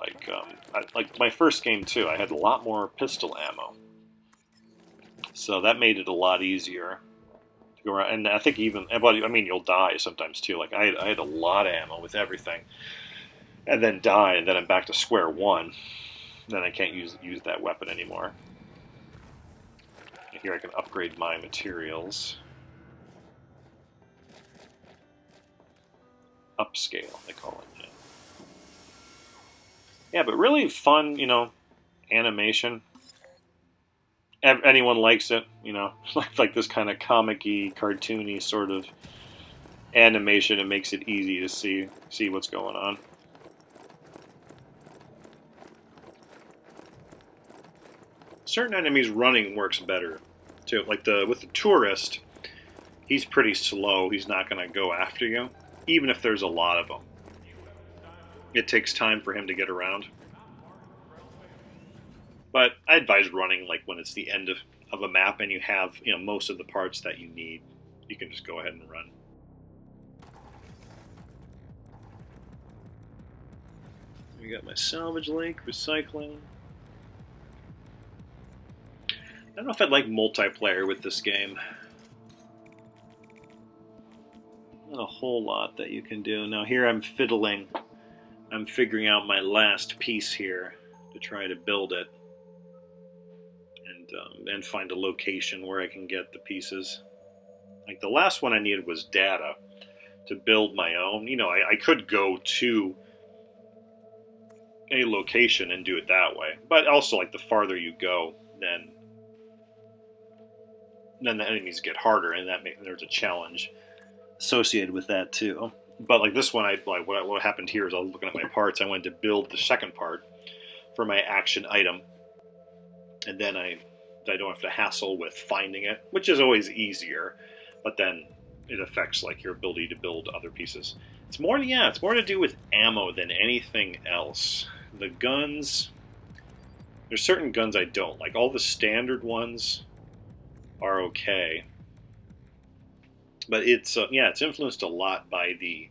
Like my first game too, I had a lot more pistol ammo, so that made it a lot easier to go around. And I think you'll die sometimes too. Like I had a lot of ammo with everything, and then die, and then I'm back to square one. Then I can't use that weapon anymore. Here I can upgrade my materials. Upscale, they call it. Yeah, but really fun, animation. Anyone likes it, like this kind of comic-y, cartoony sort of animation. It makes it easy to see what's going on. Certain enemies running works better too. Like with the tourist, he's pretty slow. He's not going to go after you, even if there's a lot of them. It takes time for him to get around. But I advise running like when it's the end of a map and you have most of the parts that you need. You can just go ahead and run. I got my salvage lake, recycling. I don't know if I'd like multiplayer with this game. Not a whole lot that you can do. Now here I'm fiddling. I'm figuring out my last piece here to try to build it. And find a location where I can get the pieces. Like the last one I needed was data to build my own. You know, I could go to a location and do it that way. But also, like, the farther you go, then the enemies get harder, and there's a challenge associated with that too. But like this one, what happened here is I was looking at my parts. I wanted to build the second part for my action item, and then I don't have to hassle with finding it, which is always easier. But then it affects like your ability to build other pieces. It's more to do with ammo than anything else. The guns, there's certain guns I don't like. All the standard ones are okay, but it's influenced a lot by the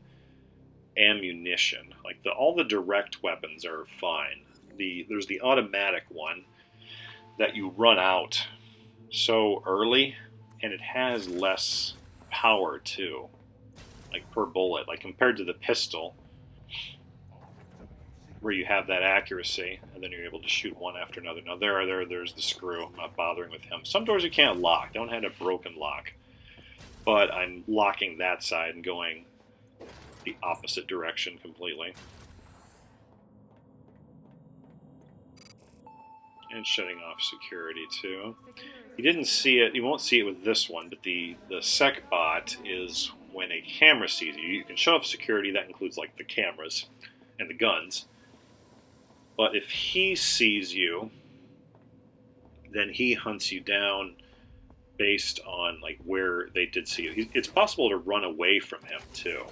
ammunition. Like all the direct weapons are fine. There's the automatic one that you run out so early, and it has less power too, like per bullet, like compared to the pistol, where you have that accuracy, and then you're able to shoot one after another. Now there's the screw. I'm not bothering with him. Some doors you can't lock. Don't have a broken lock, but I'm locking that side and going the opposite direction completely. And shutting off security too. You didn't see it. You won't see it with this one, but the sec bot is when a camera sees you. You can shut off security. That includes like the cameras and the guns. But if he sees you, then he hunts you down based on like where they did see you. It's possible to run away from him too.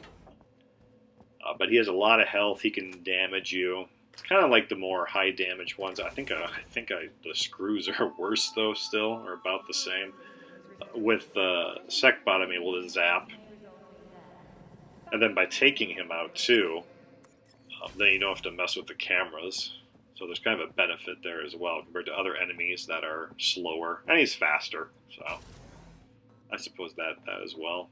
But he has a lot of health. He can damage you. It's kind of like the more high damage ones. I think the screws are worse though. Still, or about the same. With Secbot, I'm able to zap, and then by taking him out too, then you don't have to mess with the cameras. So there's kind of a benefit there as well compared to other enemies that are slower, and he's faster. So I suppose that as well.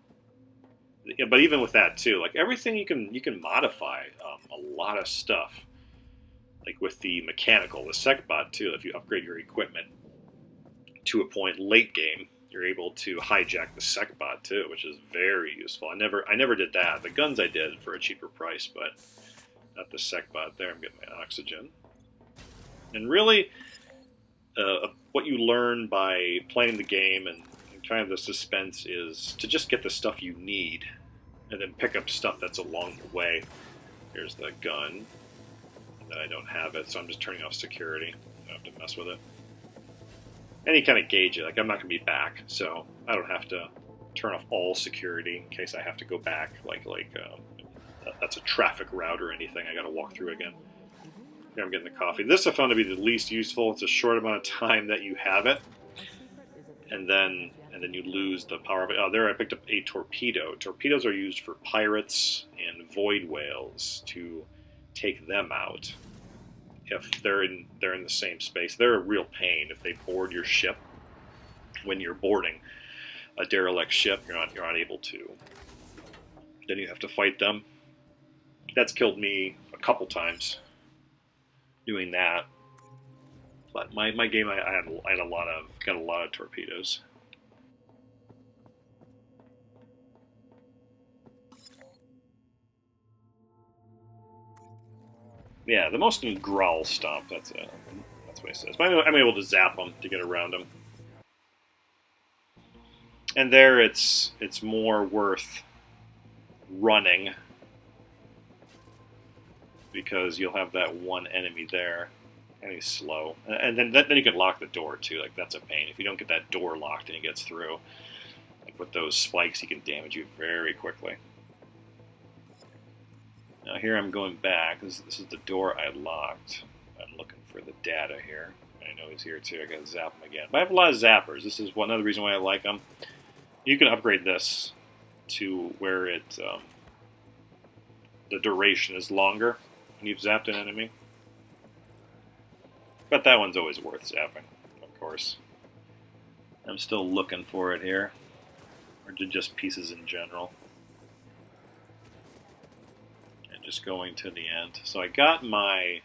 Yeah, but even with that too, like everything you can modify a lot of stuff. Like with the mechanical, the Secbot too, if you upgrade your equipment to a point late game, you're able to hijack the Secbot too, which is very useful. I never did that. The guns I did for a cheaper price, but not the Secbot. There, I'm getting my oxygen. And really, what you learn by playing the game and kind of the suspense is to just get the stuff you need, and then pick up stuff that's along the way. Here's the gun. I don't have it, so I'm just turning off security. I don't have to mess with it. And you kind of gauge it. Like, I'm not going to be back, so I don't have to turn off all security in case I have to go back. That's a traffic route or anything I got to walk through again. Here I'm getting the coffee. This I found to be the least useful. It's a short amount of time that you have it, and then you lose the power of it. Oh, there I picked up a torpedo. Torpedoes are used for pirates and void whales to take them out if they're in the same space. They're a real pain if they board your ship. When you're boarding a derelict ship, you're not able to. Then you have to fight them. That's killed me a couple times doing that. But my game, I had a lot of torpedoes. Yeah, the most in Growl Stomp. That's what he says. But I'm able to zap them to get around them. And there, it's more worth running because you'll have that one enemy there, and he's slow. And then you can lock the door too. Like, that's a pain. If you don't get that door locked and he gets through, like with those spikes, he can damage you very quickly. Now here I'm going back. This is the door I locked. I'm looking for the data here. I know he's here too. I gotta zap him again. But I have a lot of zappers. This is another reason why I like them. You can upgrade this to where the duration is longer when you've zapped an enemy. But that one's always worth zapping, of course. I'm still looking for it here. Or just pieces in general. And just going to the end. So I got my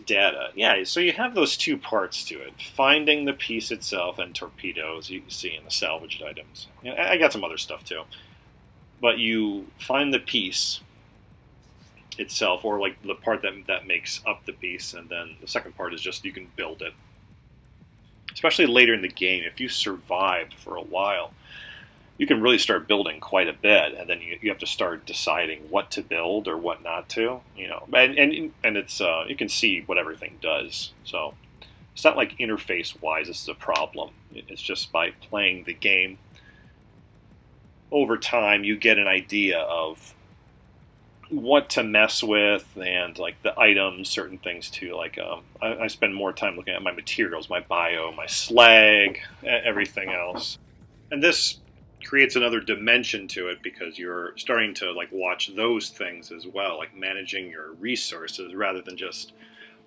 data. Yeah, so you have those two parts to it. Finding the piece itself and torpedoes, you can see in the salvaged items. I got some other stuff too. But you find the piece itself, or like the part that makes up the piece, and then the second part is just you can build it. Especially later in the game, if you survived for a while, you can really start building quite a bit, and then you have to start deciding what to build or what not to, and it's you can see what everything does. So it's not like interface-wise this is a problem. It's just by playing the game over time, you get an idea of what to mess with, and like the items, certain things too. Like I spend more time looking at my materials, my bio, my slag, everything else, and this creates another dimension to it because you're starting to like watch those things as well, like managing your resources rather than just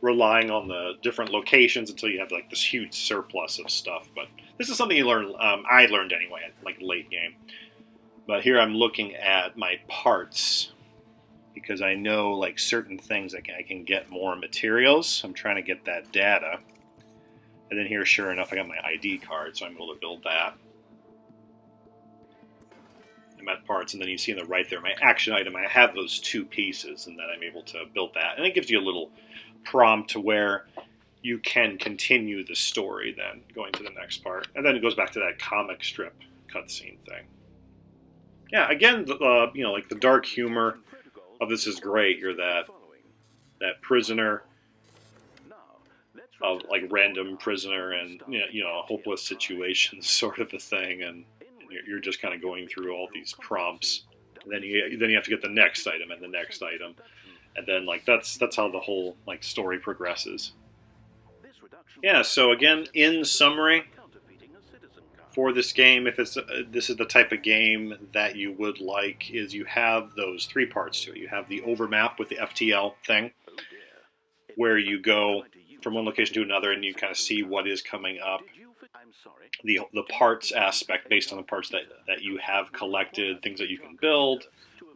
relying on the different locations until you have like this huge surplus of stuff. But this is something you learn. I learned anyway at like late game. But here I'm looking at my parts because I know like certain things I can get more materials. I'm trying to get that data. And then here, sure enough, I got my ID card, so I'm able to build that. I'm at parts, and then you see in the right there, my action item, I have those two pieces, and then I'm able to build that. And it gives you a little prompt to where you can continue the story then, going to the next part. And then it goes back to that comic strip cutscene thing. Yeah, again, like the dark humor of this is great. You're that prisoner of like random prisoner and a hopeless situation sort of a thing, and you're just kind of going through all these prompts, and then you have to get the next item and the next item, and then like that's how the whole like story progresses. Yeah. So again, in summary, for this game, if this is the type of game that you would like, is you have those three parts to it. You have the overmap with the FTL thing, where you go from one location to another and you kind of see what is coming up. The parts aspect based on the parts that you have collected, things that you can build,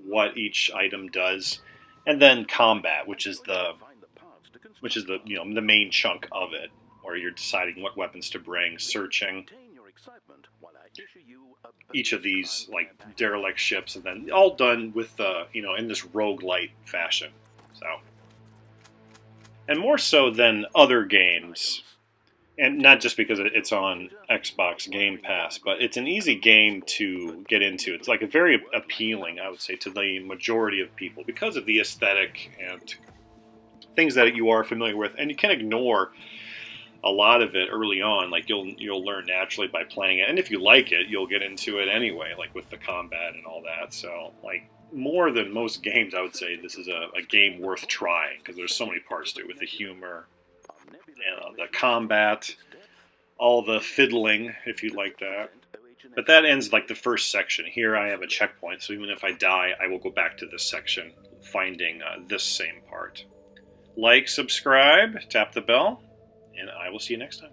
what each item does, and then combat, which is the the main chunk of it, where you're deciding what weapons to bring, searching each of these like derelict ships, and then all done with in this roguelite fashion. So, and more so than other games, and not just because it's on Xbox Game Pass, but it's an easy game to get into. It's like a very appealing, I would say, to the majority of people because of the aesthetic and things that you are familiar with, and you can ignore a lot of it early on. Like you'll learn naturally by playing it, and if you like it, you'll get into it anyway, like with the combat and all that. So like more than most games, I would say this is a game worth trying because there's so many parts to it, with the humor, the combat, all the fiddling, if you like that. But that ends like the first section. Here I have a checkpoint, so even if I die, I will go back to this section, finding this same part. Like, subscribe, tap the bell, and I will see you next time.